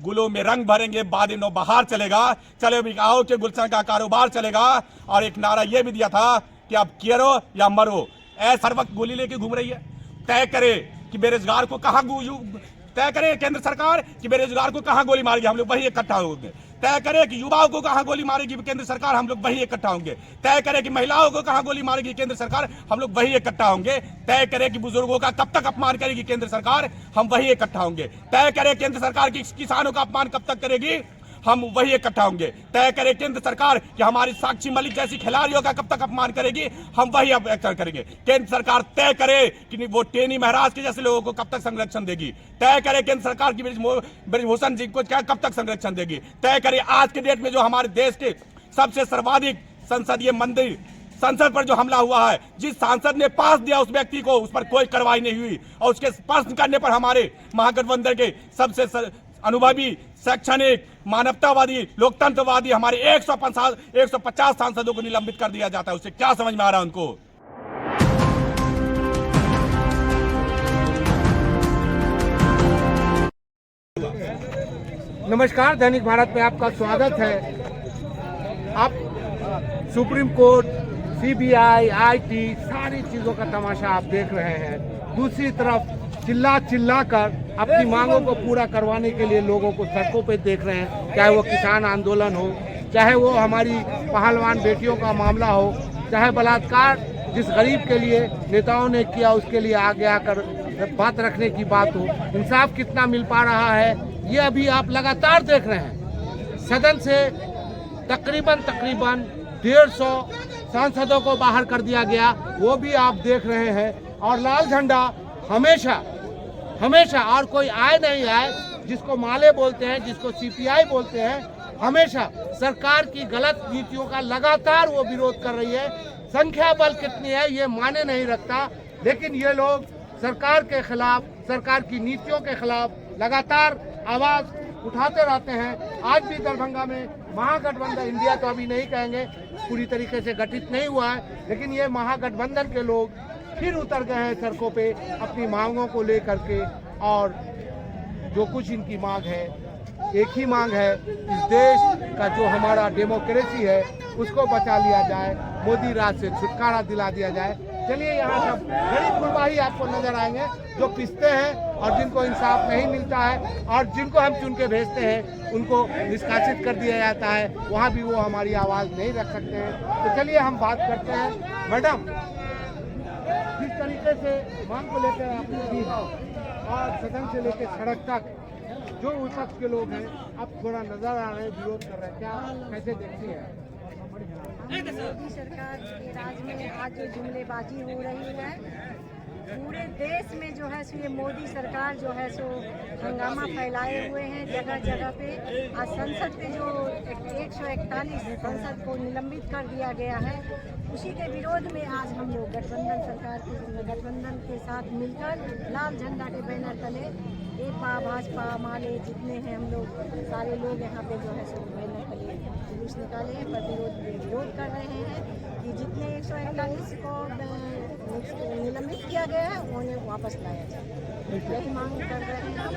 गुलों में रंग भरेंगे, बाद नो बहार चलेगा, चले भी आओ के गुलशन का कारोबार चलेगा। और एक नारा ये भी दिया था कि अब करो या मरो। ऐसा हर वक्त गोली लेके घूम रही है। तय करे कि बेरोजगार को कहाँ तय करे केंद्र सरकार कि बेरोजगार को कहाँ गोली मारेगी, हम लोग वही इकट्ठा होंगे। तय करे कि युवाओं को कहाँ गोली मारेगी केंद्र सरकार, हम लोग वही इकट्ठा होंगे। तय करे कि महिलाओं को कहाँ गोली मारेगी केंद्र सरकार, हम लोग वही इकट्ठा होंगे। तय करे कि बुजुर्गों का कब तक अपमान करेगी केंद्र सरकार, हम वही इकट्ठा होंगे। तय करे केंद्र सरकार की किसानों का अपमान कब तक करेगी, हम वही इकट्ठा होंगे। तय करे केंद्र सरकार कि हमारी साक्षी मलिक जैसी खिलाड़ियों का कब तक अपमान करेगी, हम वही अब एक्शन करेंगे। केंद्र सरकार तय करे कि वो टेनी महाराज के जैसे लोगों को कब तक संरक्षण देगी। तय करे केंद्र सरकार की ब्रिजभूषण जी को क्या कब तक संरक्षण देगी। तय करे आज के डेट में जो हमारे देश के सबसे सर्वाधिक संसदीय मंदिर संसद पर जो हमला हुआ है, जिस सांसद ने पास दिया उस व्यक्ति को, उस पर कोई कार्रवाई नहीं हुई। और उसके प्रश्न करने पर हमारे महागठबंधन के सबसे अनुभवी, शैक्षणिक, मानवतावादी, लोकतंत्रवादी हमारे 150 सांसदों को निलंबित कर दिया जाता है। उससे क्या समझ में आ रहा है उनको। नमस्कार, दैनिक भारत में आपका स्वागत है। आप सुप्रीम कोर्ट, सीबीआई, आईटी सारी चीजों का तमाशा आप देख रहे हैं। दूसरी तरफ चिल्ला कर अपनी मांगों को पूरा करवाने के लिए लोगों को सड़कों पे देख रहे हैं। चाहे वो किसान आंदोलन हो, चाहे वो हमारी पहलवान बेटियों का मामला हो, चाहे बलात्कार जिस गरीब के लिए नेताओं ने किया उसके लिए आगे आकर बात रखने की बात हो। इंसाफ कितना मिल पा रहा है ये अभी आप लगातार देख रहे हैं। सदन से तकरीबन 150 सांसदों को बाहर कर दिया गया, वो भी आप देख रहे हैं। और लाल झंडा हमेशा और कोई आए नहीं आए, जिसको माले बोलते हैं, जिसको सीपीआई बोलते हैं, हमेशा सरकार की गलत नीतियों का लगातार वो विरोध कर रही है। संख्या बल कितनी है ये माने नहीं रखता, लेकिन ये लोग सरकार के खिलाफ, सरकार की नीतियों के खिलाफ लगातार आवाज उठाते रहते हैं। आज भी दरभंगा में महागठबंधन, इंडिया तो अभी नहीं कहेंगे, पूरी तरीके से गठित नहीं हुआ है, लेकिन ये महागठबंधन के लोग फिर उतर गए हैं सड़कों पे अपनी मांगों को लेकर के। और जो कुछ इनकी मांग है, एक ही मांग है, इस देश का जो हमारा डेमोक्रेसी है उसको बचा लिया जाए, मोदी राज से छुटकारा दिला दिया जाए। चलिए, यहाँ सब गरीब गुरबा ही आपको नजर आएंगे जो पिसते हैं और जिनको इंसाफ नहीं मिलता है, और जिनको हम चुन के भेजते हैं उनको निष्कासित कर दिया जाता है। वहाँ भी वो हमारी आवाज़ नहीं रख सकते हैं। तो चलिए हम बात करते हैं। मैडम, जिस तरीके से मांग को लेकर आपने की और सदन से लेकर सड़क तक जो विपक्ष के लोग हैं अब थोड़ा नजर आ रहे हैं, विरोध कर रहे हैं, क्या कैसे देखती है? मोदी सरकार के राज में आज जो जुमलेबाजी हो रही है, पूरे देश में जो है सो ये मोदी सरकार जो है सो हंगामा फैलाए हुए हैं जगह जगह पे। आज संसद के जो 141 सांसद को निलंबित कर दिया गया है, उसी के विरोध में आज हम लोग गठबंधन के साथ मिलकर लाल झंडा के बैनर तले एपा, भाजपा, माले जितने हैं हम लोग सारे लोग यहाँ पे जो है सो बैनर तले जुलूस निकाले हैं, विरोध कर रहे हैं कि जितने 141 को निलंबित किया गया है उन्हें वापस लाया जाए। यही मांग कर रहे हैं हम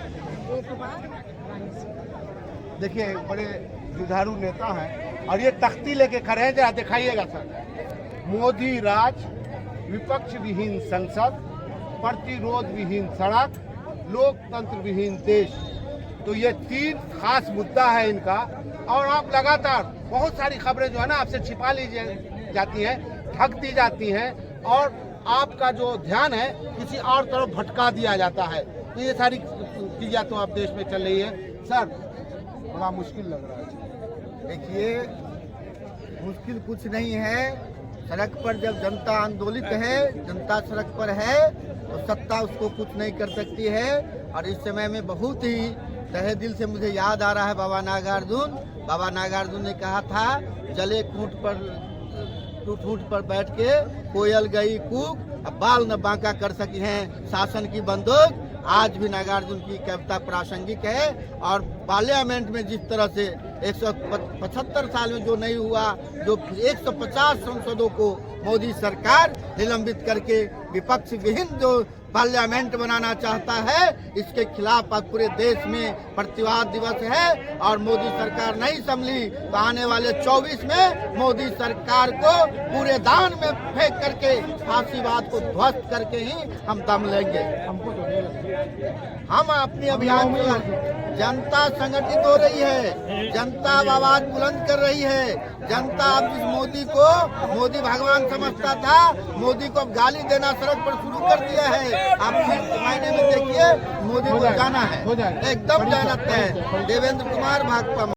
एक बार। देखिए, बड़े जुझारू नेता हैं और ये तख्ती लेके खड़े हैं, जरा दिखाइएगा सर। मोदी राज, विपक्ष विहीन संसद, प्रतिरोध विहीन सड़क, लोकतंत्र विहीन देश। तो ये 3 खास मुद्दा है इनका। और आप लगातार बहुत सारी खबरें जो है ना आपसे छिपा ली जाती हैं, ठग दी जाती हैं, और आपका जो ध्यान है किसी और तरफ भटका दिया जाता है। तो ये सारी चीज़ें तो आप देश में चल रही है। सर, बड़ा मुश्किल लग रहा है। देखिए, मुश्किल कुछ नहीं है। सड़क पर जब जनता आंदोलित है, जनता सड़क पर है, तो सत्ता उसको कुछ नहीं कर सकती है। और इस समय में बहुत ही तहे दिल से मुझे याद आ रहा है बाबा नागार्जुन ने कहा था, जले ठूठ पर बैठ के कोयल गई कूक, अब बाल न बांका कर सकी हैं शासन की बंदूक। आज भी नागार्जुन की कविता प्रासंगिक है। और पार्लियामेंट में जिस तरह से 175 साल में जो नहीं हुआ, जो 150 सांसदों को मोदी सरकार निलंबित करके विपक्ष विहीन जो पार्लियामेंट बनाना चाहता है, इसके खिलाफ आज पूरे देश में प्रतिवाद दिवस है। और मोदी सरकार नहीं संभली तो आने वाले 24 में मोदी सरकार को पूरे दान में फेंक करके फांसीवाद को ध्वस्त करके ही हम दम लेंगे। हम अपनी अभियान जनता संगठित हो रही है, जनता आवाज बुलंद कर रही है। जनता अब जिस मोदी को मोदी भगवान समझता था, मोदी को अब गाली देना सड़क पर शुरू कर दिया है। आप मायने में देखिए, मोदी को जाना है, एकदम जाना है। देवेंद्र कुमार भाजपा।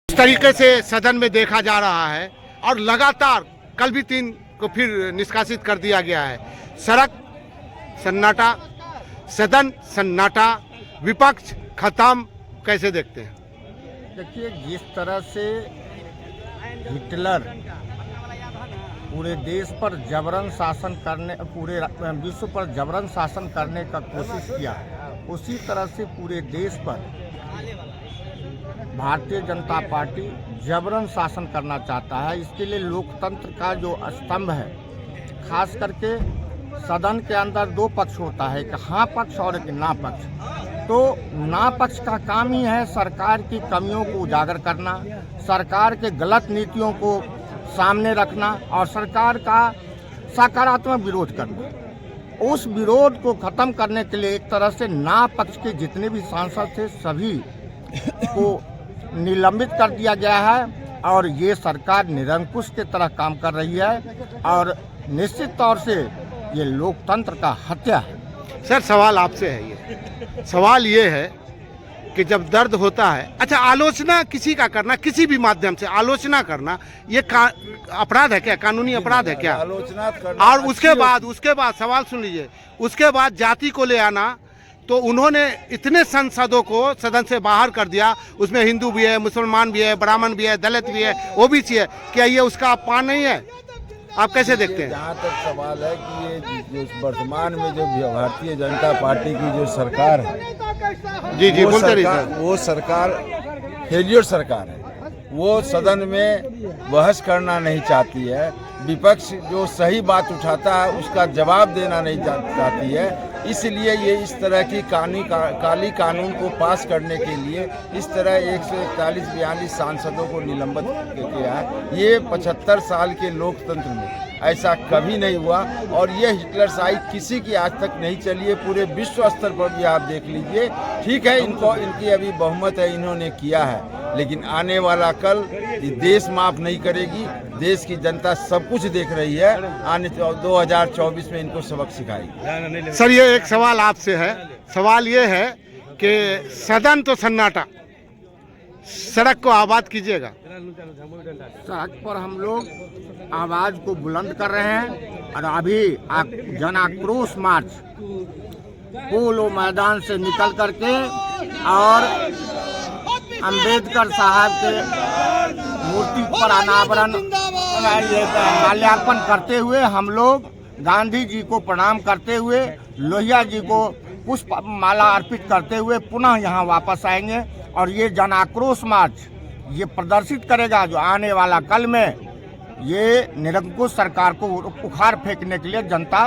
इस तरीके से सदन में देखा जा रहा है और लगातार कल भी 3 को फिर निष्कासित कर दिया गया है। सड़क सन्नाटा, सदन सन्नाटा, विपक्ष खत्म। कैसे देखते हैं? देखिए, जिस तरह से हिटलर पूरे देश पर जबरन शासन करने, पूरे विश्व पर जबरन शासन करने का कोशिश किया, उसी तरह से पूरे देश पर भारतीय जनता पार्टी जबरन शासन करना चाहता है। इसके लिए लोकतंत्र का जो स्तंभ है, खास करके सदन के अंदर 2 पक्ष होता है, एक हाँ पक्ष और एक ना पक्ष। तो ना पक्ष का काम ही है सरकार की कमियों को उजागर करना, सरकार के गलत नीतियों को सामने रखना और सरकार का सकारात्मक विरोध करना। उस विरोध को खत्म करने के लिए एक तरह से ना पक्ष के जितने भी सांसद थे सभी को निलंबित कर दिया गया है और ये सरकार निरंकुश की तरह काम कर रही है और निश्चित तौर से ये लोकतंत्र का हत्या है। सर, सवाल आपसे है, ये सवाल ये है कि जब दर्द होता है, अच्छा, आलोचना किसी का करना, किसी भी माध्यम से आलोचना करना, ये अपराध है क्या? कानूनी अपराध है क्या? आलोचना करना। और उसके बाद सवाल सुन लीजिए, उसके बाद जाति को ले आना, तो उन्होंने इतने सांसदों को सदन से बाहर कर दिया, उसमें हिंदू भी है, मुसलमान भी है, ब्राह्मण भी है, दलित भी है, ओबीसी है। क्या ये उसका अपमान नहीं है? आप कैसे देखते हैं? जहाँ तक सवाल है कि ये जो वर्तमान में जो भारतीय जनता पार्टी की जो सरकार है, जी बोलते रहिए। वो सरकार फेलियर सरकार है। वो सदन में बहस करना नहीं चाहती है, विपक्ष जो सही बात उठाता है उसका जवाब देना नहीं चाहती है। इसलिए ये इस तरह की काली कानून को पास करने के लिए इस तरह 141-42 सांसदों को निलंबित किया है। ये 75 साल के लोकतंत्र में ऐसा कभी नहीं हुआ और ये हिटलरशाही किसी की आज तक नहीं चली है। पूरे विश्व स्तर पर भी आप देख लीजिए। ठीक है, इनकी अभी बहुमत है, इन्होंने किया है, लेकिन आने वाला कल देश माफ नहीं करेगी। देश की जनता सब कुछ देख रही है, आने 2024 में इनको सबक सिखाएगी। सर, ये एक सवाल आपसे है। सवाल ये है कि सदन तो सन्नाटा, सड़क को आबाद कीजिएगा। सड़क पर हम लोग आवाज को बुलंद कर रहे हैं और अभी जन आक्रोश मार्च पोलो मैदान से निकल करके और अंबेडकर साहब के मूर्ति पर अनावरण माल्यार्पण करते हुए, हम लोग गांधी जी को प्रणाम करते हुए, लोहिया जी को पुष्प माला अर्पित करते हुए पुनः यहाँ वापस आएंगे और ये जन आक्रोश मार्च ये प्रदर्शित करेगा जो आने वाला कल में ये निरंकुश सरकार को उखाड़ फेंकने के लिए जनता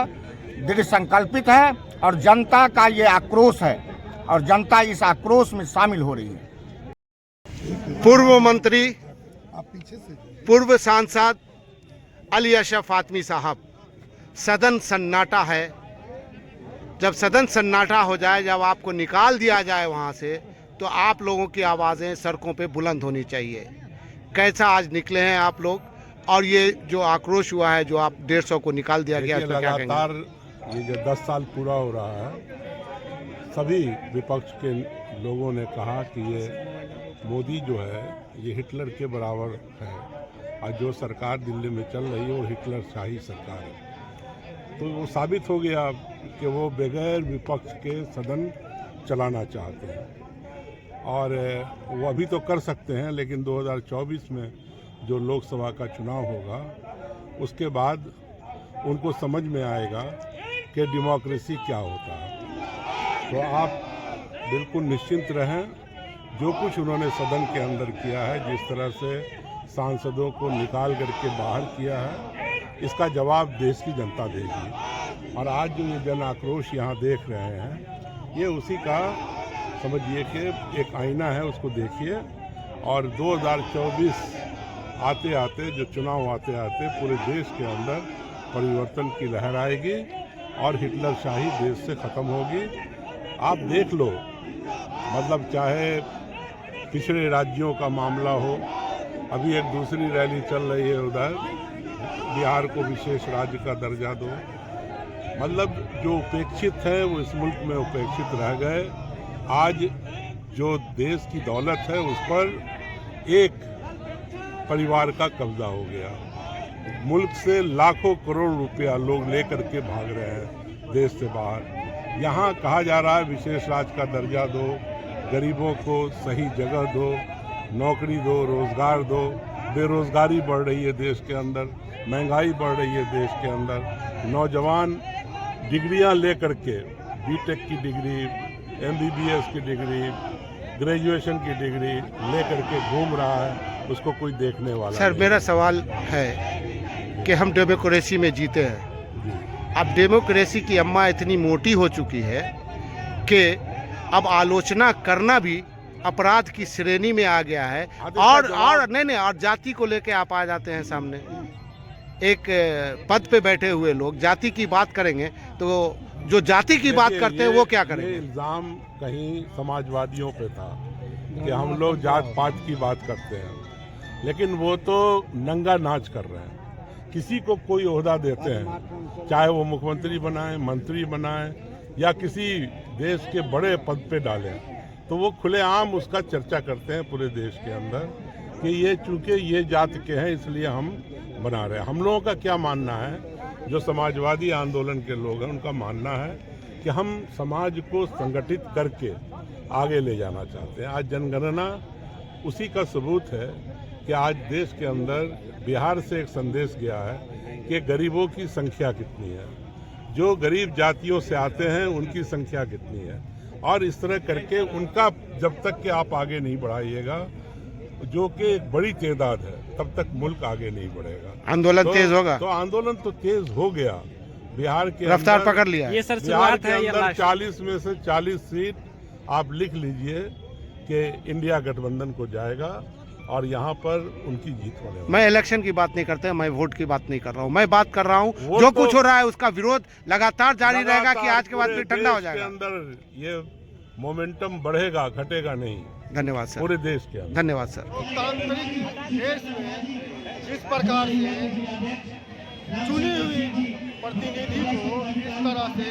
दृढ़ संकल्पित है और जनता का ये आक्रोश है और जनता इस आक्रोश में शामिल हो रही है। पूर्व मंत्री, पूर्व सांसद अली अशरफ फातमी साहब, सदन सन्नाटा है। जब सदन सन्नाटा हो जाए, जब आपको निकाल दिया जाए वहाँ से, तो आप लोगों की आवाज़ें सड़कों पे बुलंद होनी चाहिए। कैसा आज निकले हैं आप लोग और ये जो आक्रोश हुआ है, जो आप 150 को निकाल दिया गया, लगातार ये जो 10 साल पूरा हो रहा है, सभी विपक्ष के लोगों ने कहा कि ये मोदी जो है ये हिटलर के बराबर है और जो सरकार दिल्ली में चल रही है वो हिटलर शाही सरकार है। तो वो साबित हो गया कि वो बगैर विपक्ष के सदन चलाना चाहते हैं और वो अभी तो कर सकते हैं, लेकिन 2024 में जो लोकसभा का चुनाव होगा उसके बाद उनको समझ में आएगा कि डेमोक्रेसी क्या होता है। तो आप बिल्कुल निश्चिंत रहें, जो कुछ उन्होंने सदन के अंदर किया है, जिस तरह से सांसदों को निकाल करके बाहर किया है, इसका जवाब देश की जनता देगी। और आज जो ये जन आक्रोश यहाँ देख रहे हैं, ये उसी का समझिए कि एक आईना है, उसको देखिए। और 2024 आते आते, जो चुनाव आते आते पूरे देश के अंदर परिवर्तन की लहर आएगी और हिटलर शाही देश से ख़त्म होगी। आप देख लो, मतलब चाहे पिछड़े राज्यों का मामला हो, अभी एक दूसरी रैली चल रही है उधर, बिहार को विशेष राज्य का दर्जा दो। मतलब जो उपेक्षित है वो इस मुल्क में उपेक्षित रह गए। आज जो देश की दौलत है उस पर एक परिवार का कब्जा हो गया। मुल्क से लाखों करोड़ रुपया लोग लेकर के भाग रहे हैं देश से बाहर। यहाँ कहा जा रहा है विशेष राज्य का दर्जा दो, गरीबों को सही जगह दो, नौकरी दो, रोजगार दो। बेरोजगारी बढ़ रही है देश के अंदर, महंगाई बढ़ रही है देश के अंदर। नौजवान डिग्रियां लेकर के, बीटेक की डिग्री, एमबीबीएस की डिग्री, ग्रेजुएशन की डिग्री लेकर के घूम रहा है, उसको कोई देखने वाला सर नहीं। मेरा सवाल है कि हम डेमोक्रेसी में जीते हैं। अब डेमोक्रेसी की अम्मा इतनी मोटी हो चुकी है कि अब आलोचना करना भी अपराध की श्रेणी में आ गया है। और नहीं, और जाति को लेके आप आ जाते हैं सामने। एक पद पे बैठे हुए लोग जाति की बात करेंगे तो जो जाति की बात करते हैं वो क्या करेंगे? ये इल्जाम कहीं समाजवादियों पे था कि हम लोग जात पात की बात करते हैं, लेकिन वो तो नंगा नाच कर रहे हैं। किसी को कोई ओहदा देते हैं, चाहे वो मुख्यमंत्री बनाए, मंत्री बनाए या किसी देश के बड़े पद पे डालें, तो वो खुलेआम उसका चर्चा करते हैं पूरे देश के अंदर कि ये चूंकि ये जात के हैं इसलिए हम बना रहे हैं। हम लोगों का क्या मानना है, जो समाजवादी आंदोलन के लोग हैं उनका मानना है कि हम समाज को संगठित करके आगे ले जाना चाहते हैं। आज जनगणना उसी का सबूत है कि आज देश के अंदर बिहार से एक संदेश गया है कि गरीबों की संख्या कितनी है, जो गरीब जातियों से आते हैं उनकी संख्या कितनी है, और इस तरह करके उनका जब तक कि आप आगे नहीं बढ़ाइएगा, जो कि एक बड़ी तादाद है, तब तक मुल्क आगे नहीं बढ़ेगा। आंदोलन तेज होगा तो आंदोलन तो तेज हो गया। बिहार के रफ्तार पकड़ लिया। ये सर बिहार शुरुआत के है या अंदर लास्ट? 40 में से 40 सीट आप लिख लीजिए कि इंडिया गठबंधन को जाएगा और यहाँ पर उनकी जीत होने वाली है। मैं इलेक्शन की बात नहीं करते, मैं वोट की बात नहीं कर रहा हूँ। मैं बात कर रहा हूँ वो जो तो कुछ हो रहा है उसका विरोध लगातार जारी रहेगा कि आज के बाद पूरे फिर ठंडा हो देश के जाएगा। अंदर ये मोमेंटम बढ़ेगा, घटेगा नहीं, धन्यवाद सर। पूरे देश के अंदर। धन्यवाद सर। लोकतांत्रिक देश में जिस प्रकार से चुनी हुई प्रतिनिधि को इस तरह से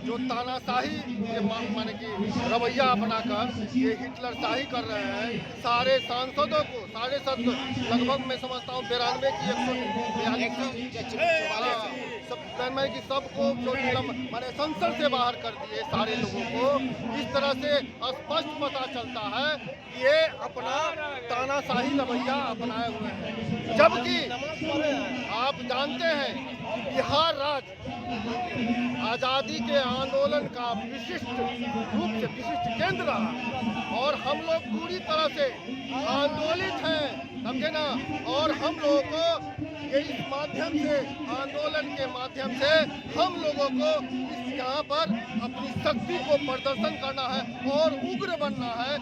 जो तानाशाही ये माने कि रवैया अपनाकर ये हिटलर शाही कर रहे हैं, सारे सांसदों को, सारे लगभग मैं समझता हूँ 92 की सबको जो माने संसद से बाहर कर दिए सारे लोगों को। इस तरह से स्पष्ट पता चलता है कि ये अपना तानाशाही रवैया अपनाए हुए हैं। जबकि आप जानते हैं बिहार राज्य आज़ादी के आंदोलन का विशिष्ट रूप से विशिष्ट केंद्र रहा और हम लोग पूरी तरह से आंदोलित हैं, समझे ना। और हम लोगों को ये इस माध्यम से, आंदोलन के माध्यम से हम लोगों को इस यहाँ पर अपनी शक्ति को प्रदर्शन करना है और उग्र बनना है।